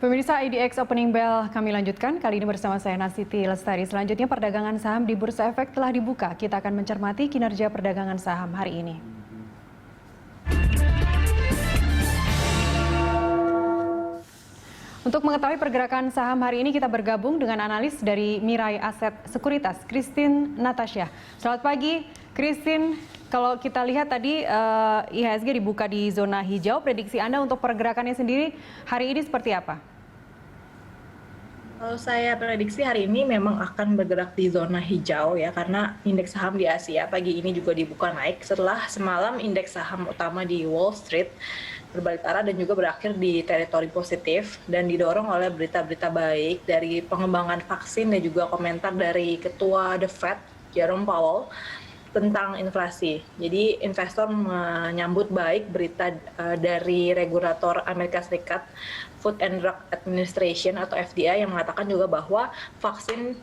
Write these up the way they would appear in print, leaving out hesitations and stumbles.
Pemirsa IDX Opening Bell kami lanjutkan, kali ini bersama saya Nasiti Lestari. Selanjutnya perdagangan saham di Bursa Efek telah dibuka. Kita akan mencermati kinerja perdagangan saham hari ini. Untuk mengetahui pergerakan saham hari ini kita bergabung dengan analis dari Mirai Aset Sekuritas, Christine Natasha. Selamat pagi, Christine. Kalau kita lihat tadi IHSG dibuka di zona hijau, prediksi Anda untuk pergerakannya sendiri hari ini seperti apa? Kalau saya prediksi hari ini memang akan bergerak di zona hijau ya, karena indeks saham di Asia pagi ini juga dibuka naik setelah semalam indeks saham utama di Wall Street berbalik arah dan juga berakhir di teritori positif dan didorong oleh berita-berita baik dari pengembangan vaksin dan juga komentar dari Ketua The Fed, Jerome Powell, tentang inflasi. Jadi investor menyambut baik berita dari regulator Amerika Serikat, Food and Drug Administration atau FDA, yang mengatakan juga bahwa vaksin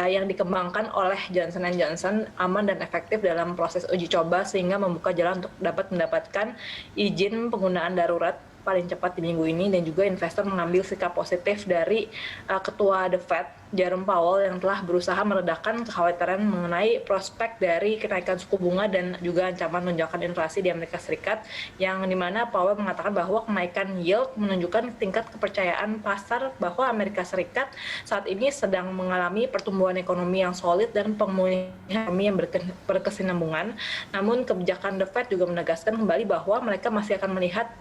yang dikembangkan oleh Johnson & Johnson aman dan efektif dalam proses uji coba sehingga membuka jalan untuk dapat mendapatkan izin penggunaan darurat paling cepat di minggu ini, dan juga investor mengambil sikap positif dari Ketua The Fed, Jerome Powell, yang telah berusaha meredakan kekhawatiran mengenai prospek dari kenaikan suku bunga dan juga ancaman lonjakan inflasi di Amerika Serikat, yang dimana Powell mengatakan bahwa kenaikan yield menunjukkan tingkat kepercayaan pasar bahwa Amerika Serikat saat ini sedang mengalami pertumbuhan ekonomi yang solid dan pemulihan ekonomi yang berkesinambungan. Namun kebijakan The Fed juga menegaskan kembali bahwa mereka masih akan melihat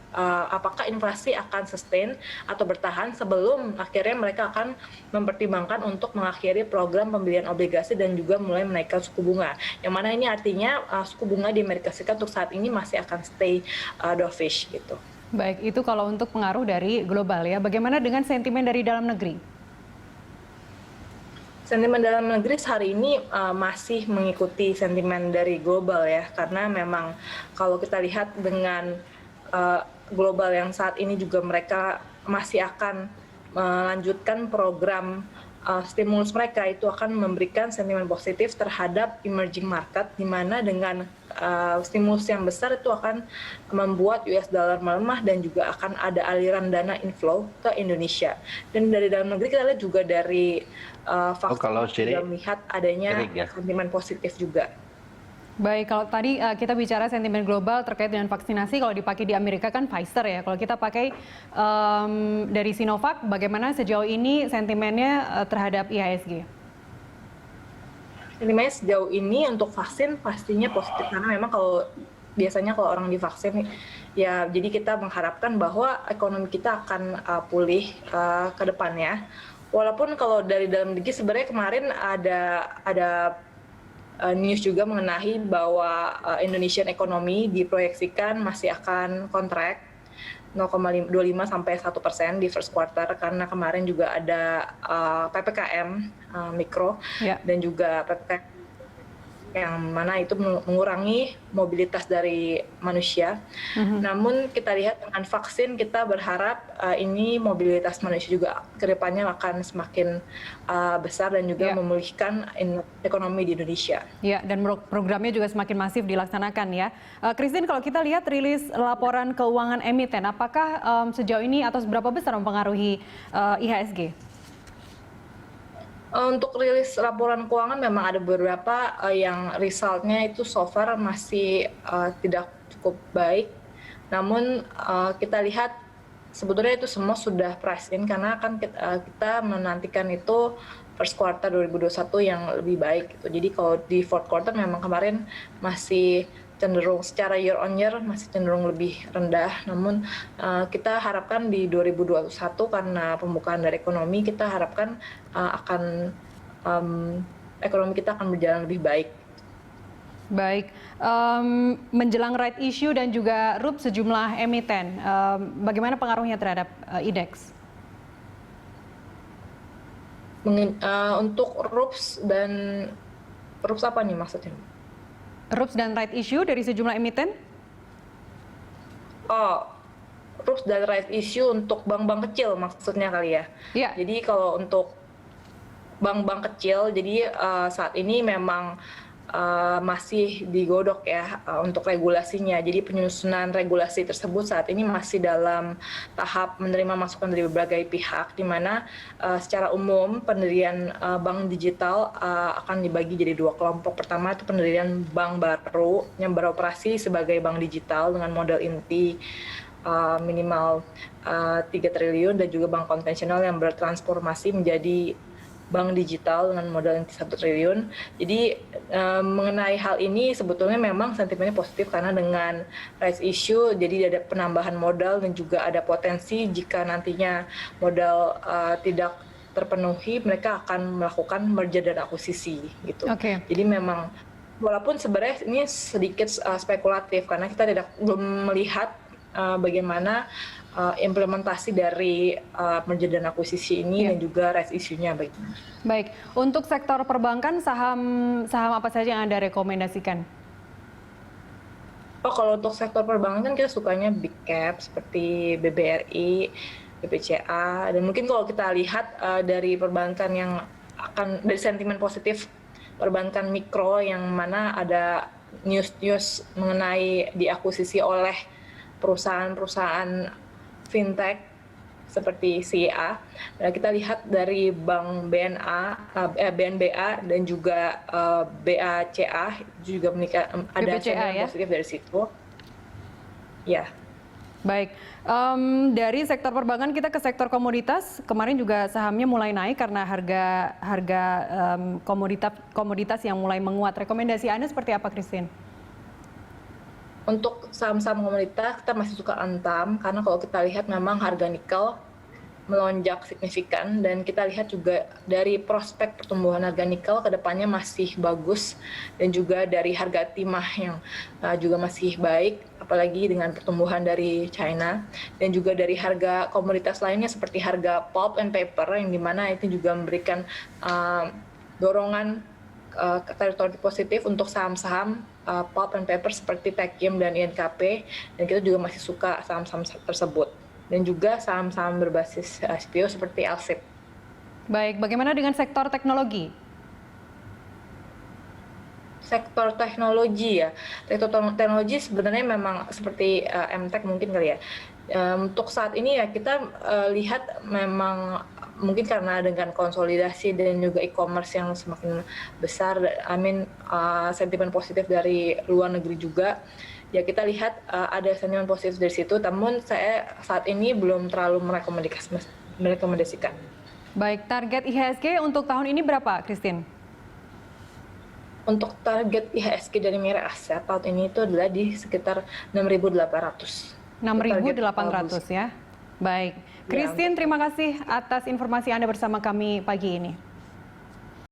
apakah inflasi akan sustain atau bertahan sebelum akhirnya mereka akan mempertimbangkan untuk mengakhiri program pembelian obligasi dan juga mulai menaikkan suku bunga. Yang mana ini artinya suku bunga di Amerika Serikat untuk saat ini masih akan stay dovish gitu. Baik, itu kalau untuk pengaruh dari global ya. Bagaimana dengan sentimen dari dalam negeri? Sentimen dalam negeri hari ini masih mengikuti sentimen dari global ya, karena memang kalau kita lihat dengan global yang saat ini juga mereka masih akan melanjutkan program stimulus mereka, itu akan memberikan sentimen positif terhadap emerging market, di mana dengan stimulus yang besar itu akan membuat US dollar melemah dan juga akan ada aliran dana inflow ke Indonesia. Dan dari dalam negeri kita lihat juga dari faktor juga melihat adanya sentimen positif juga. Baik, kalau tadi kita bicara sentimen global terkait dengan vaksinasi, kalau dipakai di Amerika kan Pfizer ya. Kalau kita pakai dari Sinovac, bagaimana sejauh ini sentimennya terhadap IHSG? Sentimennya sejauh ini untuk vaksin pastinya positif, karena memang biasanya kalau orang divaksin ya, jadi kita mengharapkan bahwa ekonomi kita akan pulih ke depannya. Walaupun kalau dari dalam negeri sebenarnya kemarin ada news juga mengenai bahwa Indonesian economy diproyeksikan masih akan kontrak 0,25 sampai 1% di first quarter, karena kemarin juga ada PPKM mikro dan juga PPKM yang mana itu mengurangi mobilitas dari manusia. Namun kita lihat dengan vaksin, kita berharap ini mobilitas manusia juga kedepannya akan semakin besar dan juga memulihkan ekonomi di Indonesia. Ya, dan programnya juga semakin masif dilaksanakan ya. Christine, kalau kita lihat rilis laporan keuangan emiten, apakah sejauh ini atau seberapa besar mempengaruhi IHSG? Untuk rilis laporan keuangan memang ada beberapa yang resultnya itu so far masih tidak cukup baik. Namun kita lihat sebetulnya itu semua sudah price in, karena kan kita menantikan itu first quarter 2021 yang lebih baik gitu. Jadi kalau di fourth quarter memang kemarin masih cenderung secara year on year masih cenderung lebih rendah. Namun kita harapkan di 2021 karena pembukaan dari ekonomi, kita harapkan ekonomi kita akan berjalan lebih baik. Baik, menjelang right issue dan juga RUP sejumlah emiten, bagaimana pengaruhnya terhadap IDX? Untuk RUPS dan RUPS apa nih maksudnya? RUPS dan right issue dari sejumlah emiten? RUPS dan right issue untuk bank-bank kecil maksudnya kali ya? Iya. Jadi kalau untuk bank-bank kecil, jadi saat ini memang masih digodok ya untuk regulasinya. Jadi penyusunan regulasi tersebut saat ini masih dalam tahap menerima masukan dari berbagai pihak, di mana secara umum pendirian bank digital akan dibagi jadi dua kelompok. Pertama itu pendirian bank baru yang beroperasi sebagai bank digital dengan modal inti minimal 3 triliun, dan juga bank konvensional yang bertransformasi menjadi bank digital dengan modal inti 1 triliun. Jadi mengenai hal ini sebetulnya memang sentimennya positif, karena dengan rights issue jadi ada penambahan modal dan juga ada potensi jika nantinya modal tidak terpenuhi, mereka akan melakukan merger dan akuisisi gitu. Jadi memang walaupun sebenarnya ini sedikit spekulatif, karena kita belum melihat bagaimana implementasi dari merger dan akuisisi ini dan juga rights issue-nya. Baik, untuk sektor perbankan saham apa saja yang Anda rekomendasikan? Kalau untuk sektor perbankan kan kita sukanya big cap seperti BBRI, BPCA, dan mungkin kalau kita lihat dari perbankan yang dari sentimen positif perbankan mikro yang mana ada news mengenai diakuisisi oleh perusahaan-perusahaan fintech seperti CIA. Nah, kita lihat dari Bank BNBA dan juga BACA juga ada sentimen positif dari situ. Ya. Baik, dari sektor perbankan kita ke sektor komoditas. Kemarin juga sahamnya mulai naik karena harga komoditas yang mulai menguat. Rekomendasi Anda seperti apa, Christine? Untuk saham-saham komoditas kita masih suka Antam, karena kalau kita lihat memang harga nikel melonjak signifikan, dan kita lihat juga dari prospek pertumbuhan harga nikel ke depannya masih bagus, dan juga dari harga timah yang juga masih baik, apalagi dengan pertumbuhan dari China, dan juga dari harga komoditas lainnya seperti harga pulp and paper, yang dimana itu juga memberikan dorongan teritori positif untuk saham-saham pulp and paper seperti Techim dan INKP, dan kita juga masih suka saham-saham tersebut, dan juga saham-saham berbasis CPO seperti Alsip. Baik, bagaimana dengan sektor teknologi? Sektor teknologi ya, sektor teknologi sebenarnya memang seperti MTech mungkin kali ya. Untuk saat ini ya kita lihat memang mungkin karena dengan konsolidasi dan juga e-commerce yang semakin besar, sentimen positif dari luar negeri juga, ya kita lihat ada sentimen positif dari situ. Namun saya saat ini belum terlalu merekomendasikan. Baik, target IHSG untuk tahun ini berapa, Christine? Untuk target IHSG dari Mirai Asset tahun ini itu adalah di sekitar 6.800. 6.800 ya. Baik, Christine, terima kasih atas informasi Anda bersama kami pagi ini.